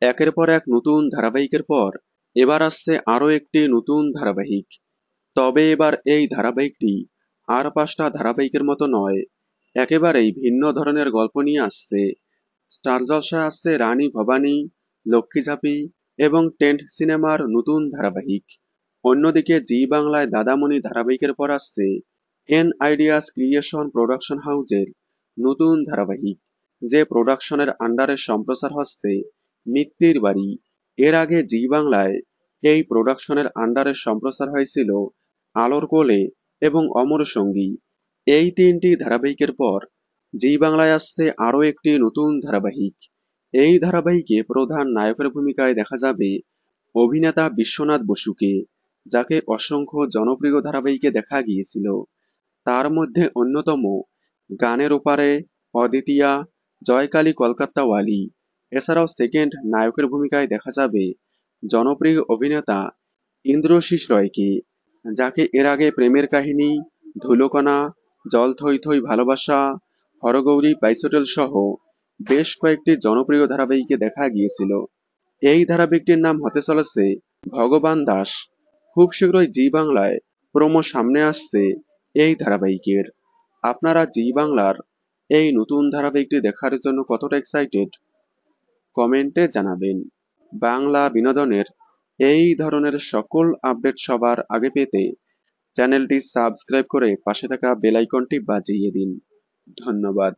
একের পর এক নতুন ধারাবাহিকের পর এবার আসছে আরও একটি নতুন ধারাবাহিক। তবে এবার এই ধারাবাহিকটি আর ৫টা ধারাবাহিকের মতো নয়, একেবারেই ভিন্ন ধরনের গল্প নিয়ে আসছে। স্টার জলসায় আসছে রানী ভবানী, লক্ষ্মী ঝাঁপি এবং টেন্ট সিনেমার নতুন ধারাবাহিক। অন্যদিকে জি বাংলায় দাদামণি ধারাবাহিকের পর আসছে এন আইডিয়াস ক্রিয়েশন প্রোডাকশন হাউজের নতুন ধারাবাহিক, যে প্রোডাকশনের আন্ডারে সম্প্রচার হচ্ছে মিত্তির বাড়ি। এর আগে জি বাংলায় এই প্রোডাকশনের আন্ডারে সম্প্রচার হয়েছিল আলোর কোলে এবং অমর সঙ্গী। এই তিনটি ধারাবাহিকের পর জি বাংলায় আসছে আরও একটি নতুন ধারাবাহিক। এই ধারাবাহিকে প্রধান নায়কের ভূমিকায় দেখা যাবে অভিনেতা বিশ্বনাথ বসুকে, যাকে অসংখ্য জনপ্রিয় ধারাবাহিকে দেখা গিয়েছিল। তার মধ্যে অন্যতম গানের ওপারে, অদ্বিতীয়া, জয়কালী কলকাতাওয়ালি। এছাড়াও সেকেন্ড নায়কের ভূমিকায় দেখা যাবে জনপ্রিয় অভিনেতা ইন্দ্রশিস রয়কে, যাকে এর আগে প্রেমের কাহিনী, ধুলোকণা, জল থই থই ভালোবাসা, হরগৌরী বাইসোটেল সহ বেশ কয়েকটি জনপ্রিয় ধারাবাহিকে দেখা গিয়েছিল। এই ধারাবাহিকটির নাম হতে চলেছে ভগবান দাস। খুব শীঘ্রই জি বাংলায় প্রোমো সামনে আসছে এই ধারাবাহিকের। আপনারা জি বাংলার এই নতুন ধারাবাহিকটি দেখার জন্য কতটা এক্সাইটেড কমেন্টে জানাবেন। বাংলা বিনোদনের এই ধরনের সকল আপডেট সবার আগে পেতে চ্যানেলটি সাবস্ক্রাইব করে পাশে থাকা বেল আইকনটি বাজিয়ে দিন। ধন্যবাদ।